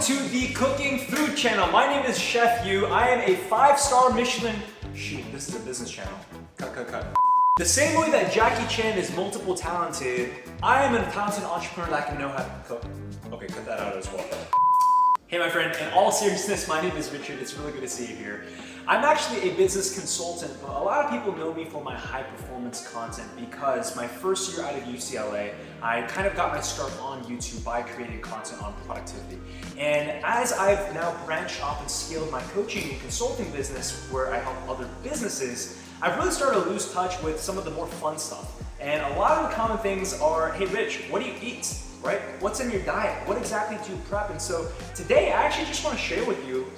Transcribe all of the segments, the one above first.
to the Cooking Food channel. My name is Chef Yu. I am a 5-star Michelin. Shoot, this is a business channel. Cut. The same way that Jackie Chan is multiple talented, I am a talented entrepreneur that can know how to cook. Okay, cut that out as well. Hey my friend, in all seriousness, my name is Richard. It's really good to see you here. I'm actually a business consultant, but a lot of people know me for my high performance content because my first year out of UCLA, I kind of got my start on YouTube by creating content on productivity. And as I've now branched off and scaled my coaching and consulting business where I help other businesses, I've really started to lose touch with some of the more fun stuff. And a lot of the common things are, hey Rich, what do you eat? Right? What's in your diet? What exactly do you prep? And so today I actually just want to share with you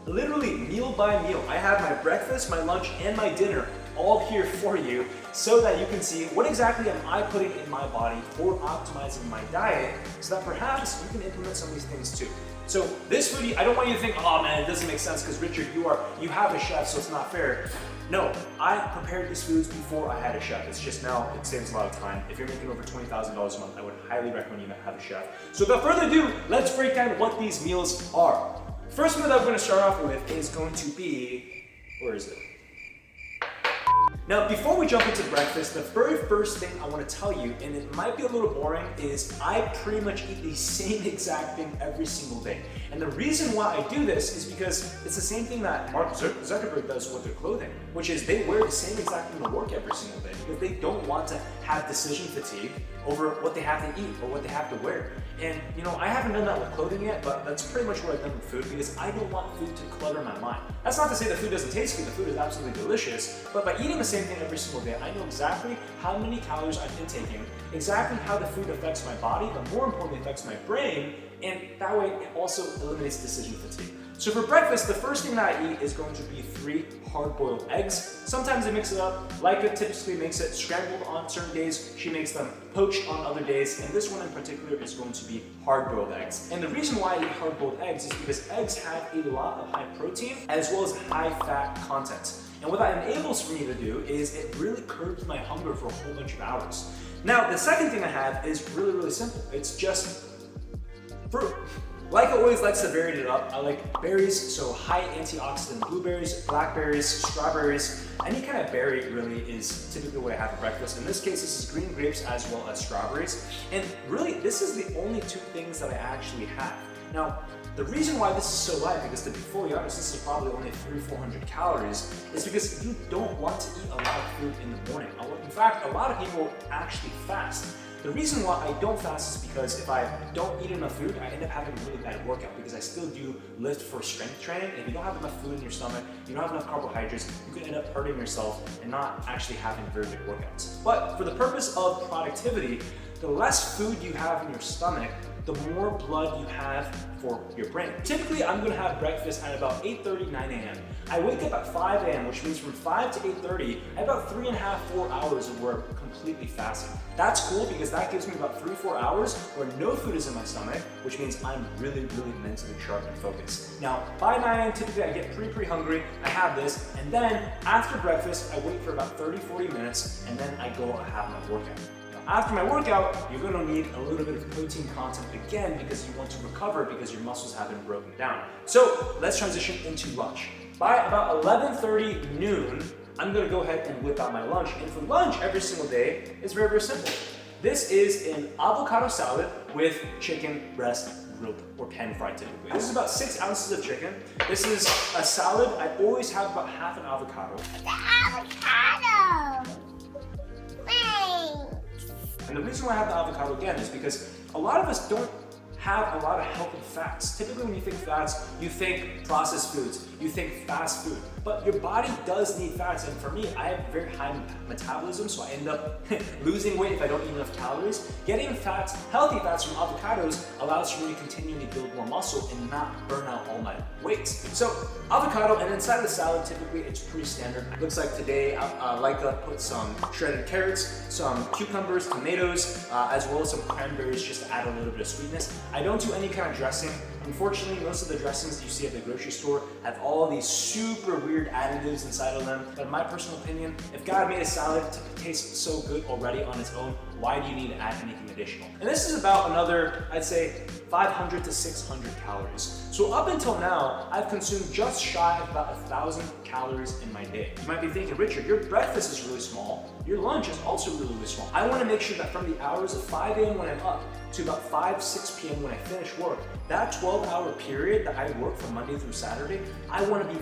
literally meal by meal. I have my breakfast, my lunch, and my dinner all here for you so that you can see what exactly am I putting in my body for optimizing my diet so that perhaps you can implement some of these things too. So this foodie, I don't want you to think, oh man, it doesn't make sense because Richard, you have a chef, so it's not fair. No, I prepared these foods before I had a chef. It's just now, it saves a lot of time. If you're making over $20,000 a month, I would highly recommend you have a chef. So without further ado, let's break down what these meals are. First meal that we're gonna start off with is going to be, where is it? Now, before we jump into breakfast, the very first thing I want to tell you, and it might be a little boring, is I pretty much eat the same exact thing every single day. And the reason why I do this is because it's the same thing that Mark Zuckerberg does with their clothing, which is they wear the same exact thing to work every single day because they don't want to have decision fatigue over what they have to eat or what they have to wear. And you know, I haven't done that with clothing yet, but that's pretty much what I've done with food because I don't want food to clutter my mind. That's not to say the food doesn't taste good, the food is absolutely delicious, but by eating the same thing every single day, I know exactly how many calories I've been taking, exactly how the food affects my body, but more importantly affects my brain, and that way it also eliminates decision fatigue. So for breakfast, the first thing that I eat is going to be 3 hard-boiled eggs. Sometimes I mix it up. Leica typically makes it scrambled on certain days. She makes them poached on other days. And this one in particular is going to be hard-boiled eggs. And the reason why I eat hard-boiled eggs is because eggs have a lot of high protein as well as high fat content. And what that enables for me to do is it really curbs my hunger for a whole bunch of hours. Now, the second thing I have is really simple. It's just fruit. Leica always likes to vary it up. I like berries, so high antioxidant blueberries, blackberries, strawberries. Any kind of berry really is typically what I have for breakfast. In this case, this is green grapes as well as strawberries. And really, this is the only 2 things that I actually have. Now, the reason why this is so light, because to be fully honest, this is probably only 300-400 calories, is because you don't want to eat a lot of food in the morning. In fact, a lot of people actually fast. The reason why I don't fast is because if I don't eat enough food, I end up having a really bad workout because I still do lift for strength training. And if you don't have enough food in your stomach, you don't have enough carbohydrates, you can end up hurting yourself and not actually having very good workouts. But for the purpose of productivity, the less food you have in your stomach, the more blood you have for your brain. Typically, I'm gonna have breakfast at about 8:30, 9 a.m. I wake up at 5 a.m., which means from 5 to 8:30, I have about 3.5, 4 hours of where I'm completely fasting. That's cool because that gives me about 3-4 hours where no food is in my stomach, which means I'm really mentally sharp and focused. Now, by 9 a.m., typically I get pretty hungry, I have this, and then after breakfast, I wait for about 30-40 minutes, and then I go and have my workout. After my workout, you're gonna need a little bit of protein content again because you want to recover because your muscles have been broken down. So let's transition into lunch. By about 11:30 noon, I'm gonna go ahead and whip out my lunch. And for lunch every single day, it's very simple. This is an avocado salad with chicken breast grilled or pan fried typically. This is about 6 ounces of chicken. This is a salad. I always have about half an avocado. The avocado! And the reason why I have the avocado again is because a lot of us don't have a lot of healthy fats. Typically when you think fats, you think processed foods, you think fast food, but your body does need fats. And for me, I have very high metabolism, so I end up losing weight if I don't eat enough calories. Getting fats, healthy fats from avocados allows for me to continually build more muscle and not burn out all my weight. So avocado, and inside of the salad, typically it's pretty standard. It looks like today I like to put some shredded carrots, some cucumbers, tomatoes, as well as some cranberries just to add a little bit of sweetness. I don't do any kind of dressing. Unfortunately, most of the dressings that you see at the grocery store have all these super weird additives inside of them. But in my personal opinion, if God made a salad to taste so good already on its own, why do you need to add anything additional? And this is about another, I'd say, 500 to 600 calories. So up until now, I've consumed just shy of about 1,000 calories in my day. You might be thinking, Richard, your breakfast is really small. Your lunch is also really, really small. I want to make sure that from the hours of 5 a.m. when I'm up to about 5, 6 p.m. when I finish work, that 12-hour period that I work from Monday through Saturday, I want to be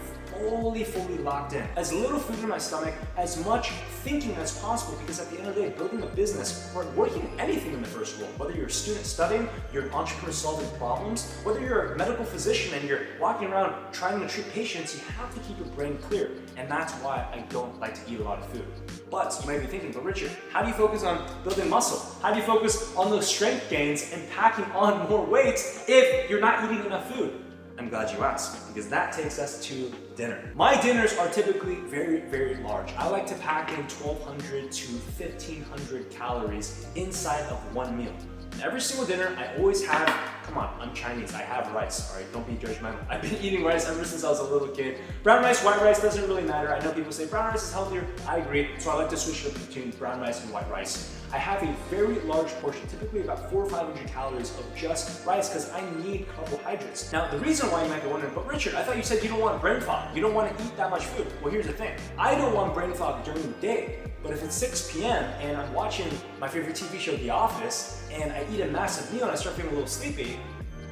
fully locked in. As little food in my stomach, as much thinking as possible, because at the end of the day, building a business or working anything in the first world, whether you're a student studying, you're an entrepreneur solving problems, whether you're a medical physician and you're walking around trying to treat patients, you have to keep your brain clear. And that's why I don't like to eat a lot of food. But you might be thinking, but Richard, how do you focus on building muscle? How do you focus on those strength gains and packing on more weight if you're not eating enough food? I'm glad you asked, because that takes us to dinner. My dinners are typically very large. I like to pack in 1,200 to 1,500 calories inside of one meal. And every single dinner, I always have, come on, I'm Chinese, I have rice, all right? Don't be judgmental. I've been eating rice ever since I was a little kid. Brown rice, white rice, doesn't really matter. I know people say brown rice is healthier. I agree, so I like to switch it up between brown rice and white rice. I have a very large portion, typically about 400 or 500 calories of just rice because I need carbohydrates. Now, the reason why you might be wondering, but Richard, I thought you said you don't want brain fog. You don't want to eat that much food. Well, here's the thing. I don't want brain fog during the day, but if it's 6 p.m. and I'm watching my favorite TV show, The Office, and I eat a massive meal and I start feeling a little sleepy,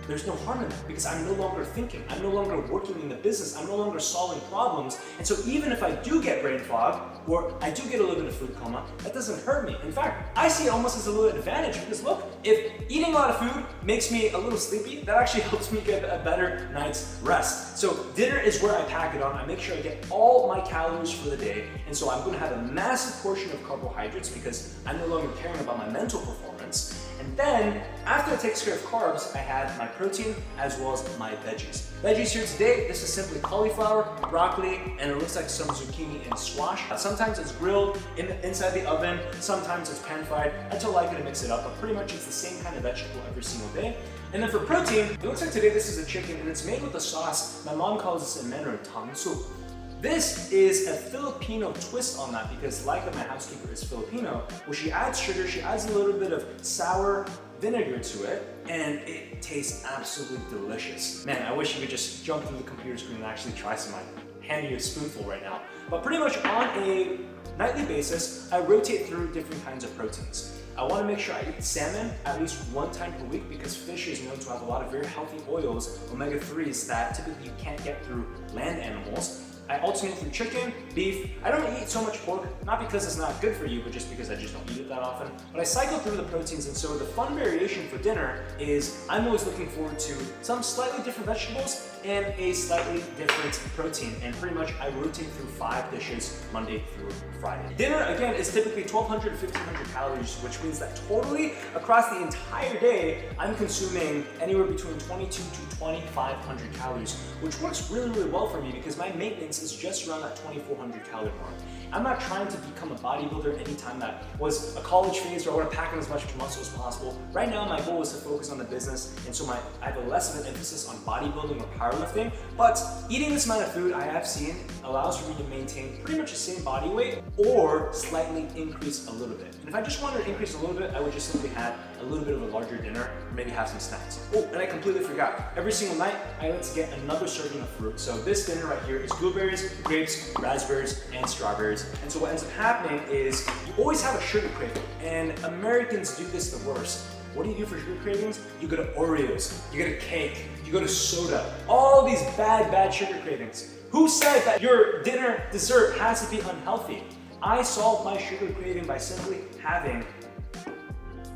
there's no harm in that because I'm no longer thinking. I'm no longer working in the business. I'm no longer solving problems. And so even if I do get brain fog or I do get a little bit of food coma, that doesn't hurt me. In fact, I see it almost as a little advantage because look, if eating a lot of food makes me a little sleepy, that actually helps me get a better night's rest. So dinner is where I pack it on. I make sure I get all my calories for the day. And so I'm gonna have a massive portion of carbohydrates because I'm no longer caring about my mental performance. And then, after it takes care of carbs, I have my protein as well as my veggies. Veggies here today, this is simply cauliflower, broccoli, and it looks like some zucchini and squash. Sometimes it's grilled inside the oven, sometimes it's pan-fried. I still like it to mix it up, but pretty much it's the same kind of vegetable every single day. And then for protein, it looks like today this is a chicken and it's made with a sauce. My mom calls this a manner tang su. This is a Filipino twist on that because like my housekeeper is Filipino, well, she adds sugar, she adds a little bit of sour vinegar to it, and it tastes absolutely delicious. Man, I wish you could just jump through the computer screen and actually try some. I'm handing you a spoonful right now. But pretty much on a nightly basis, I rotate through different kinds of proteins. I want to make sure I eat salmon at least 1 time per week because fish is known to have a lot of very healthy oils, omega-3s, that typically you can't get through land animals. I alternate through chicken, beef. I don't eat so much pork, not because it's not good for you, but just because I just don't eat it that often. But I cycle through the proteins, and so the fun variation for dinner is I'm always looking forward to some slightly different vegetables and a slightly different protein. And pretty much I rotate through 5 dishes Monday through Friday. Dinner, again, is typically 1,200 to 1,500 calories, which means that totally across the entire day, I'm consuming anywhere between 22 to 2,500 calories, which works really well for me because my maintenance is just around that 2,400 calorie mark. I'm not trying to become a bodybuilder anytime that was a college phase or I want to pack on as much muscle as possible. Right now, my goal is to focus on the business, and so I have a less of an emphasis on bodybuilding or powerlifting, but eating this amount of food I have seen allows for me to maintain pretty much the same body weight or slightly increase a little bit. And if I just wanted to increase a little bit, I would just simply have a little bit of a larger dinner or maybe have some snacks. Oh, and I completely forgot. Every single night, I like to get another serving of fruit. So this dinner right here is blueberries, grapes, raspberries, and strawberries. And so what ends up happening is you always have a sugar craving, and Americans do this the worst. What do you do for sugar cravings? You go to Oreos, you go to cake, you go to soda, all these bad sugar cravings. Who said that your dinner dessert has to be unhealthy? I solved my sugar craving by simply having,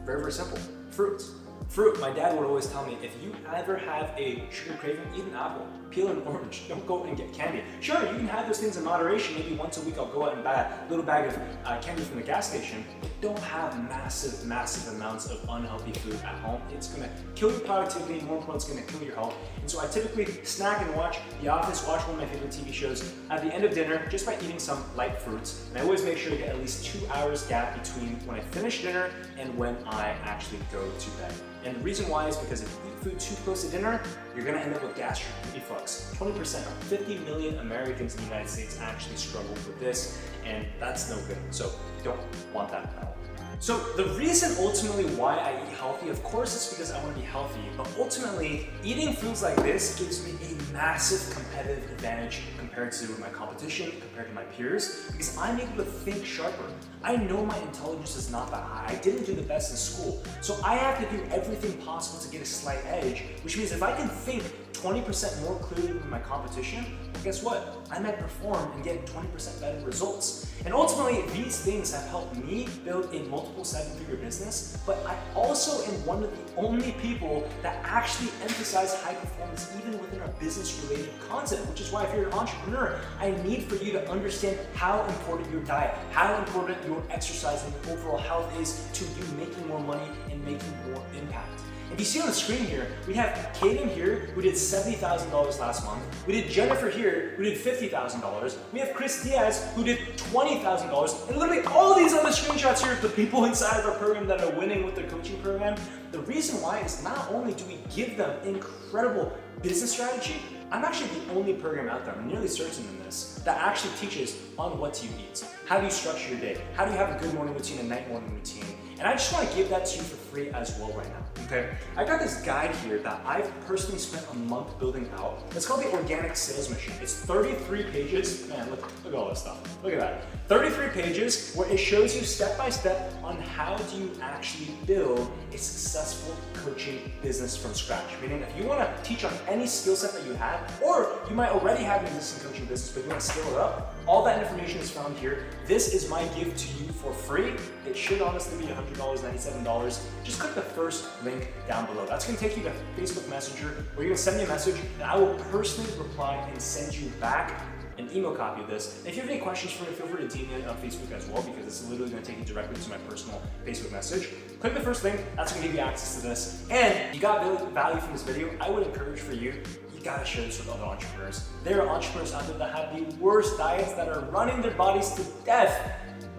very simple, fruit. Fruit, my dad would always tell me, if you ever have a sugar craving, eat an apple, peel an orange, don't go and get candy. Sure, you can have those things in moderation. Maybe once a week I'll go out and buy a little bag of candy from the gas station, but don't have massive amounts of unhealthy food at home. It's gonna kill your productivity, and more importantly, it's gonna kill your health. And so I typically snack and watch The Office, watch one of my favorite TV shows at the end of dinner, just by eating some light fruits. And I always make sure to get at least 2 hours gap between when I finish dinner and when I actually go to bed. And the reason why is because if you eat food too close to dinner, you're gonna end up with gastric reflux. 20% of 50 million Americans in the United States actually struggle with this, and that's no good. So you don't want that at all. So the reason ultimately why I eat healthy, of course, is because I want to be healthy, but ultimately eating foods like this gives me a massive competitive advantage compared to my competition, compared to my peers, because I'm able to think sharper. I know my intelligence is not that high. I didn't do the best in school, so I have to do everything possible to get a slight edge, which means if I can think 20% more clearly than my competition, well, guess what? I might perform and get 20% better results. And ultimately, these things have helped me build a multiple seven-figure business, but I also am one of the only people that actually emphasize high performance even within our business-related content, which is why if you're an entrepreneur, I need for you to understand how important your diet, how important your exercise and your overall health is to you making more money and making more impact. If you see on the screen here, we have Kaden here, who did $70,000 last month. We did Jennifer here, who did $50,000. We have Chris Diaz, who did $20,000. And literally all these other screenshots here of the people inside of our program that are winning with their coaching program. The reason why is not only do we give them incredible business strategy, I'm actually the only program out there, I'm nearly certain in this, that actually teaches on what do you eat. How do you structure your day? How do you have a good morning routine and night morning routine? And I just want to give that to you for free as well right now, okay? I got this guide here that I've personally spent a month building out. It's called the Organic Sales Machine. It's 33 pages. Man, look at all this stuff. Look at that. 33 pages where it shows you step by step on how do you actually build a successful coaching business from scratch. Meaning if you want to teach on any skill set that you have, or you might already have an existing coaching business but you want to scale it up, all that information is found here. This is my gift to you for free. It should honestly be $100, $97. Just click the first link down below. That's going to take you to Facebook Messenger, where you're going to send me a message and I will personally reply and send you back an email copy of this. And if you have any questions for me, feel free to DM me on Facebook as well, because it's literally going to take you directly to my personal Facebook message. Click the first link, that's going to give you access to this. And you got value from this video, I would encourage for you, you gotta share this with other entrepreneurs. There are entrepreneurs out there that have the worst diets, that are running their bodies to death.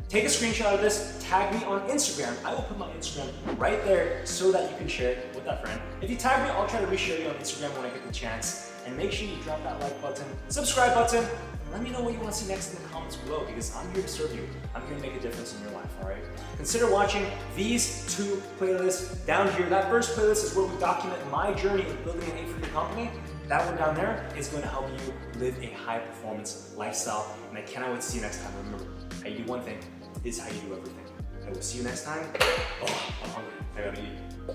Take a screenshot of this, tag me on Instagram. I will put my Instagram right there so that you can share it with that friend. If you tag me, I'll try to reshare you on Instagram when I get the chance. And make sure you drop that like button, subscribe button, and let me know what you want to see next in the comments below, because I'm here to serve you. I'm here to make a difference in your life, all right? Consider watching these two playlists down here. That first playlist is where we document my journey in building an 8-figure company. That one down there is going to help you live a high performance lifestyle. And I cannot wait to see you next time. Remember, how you do one thing is how you do everything. I will see you next time. Oh, I'm hungry. I gotta eat.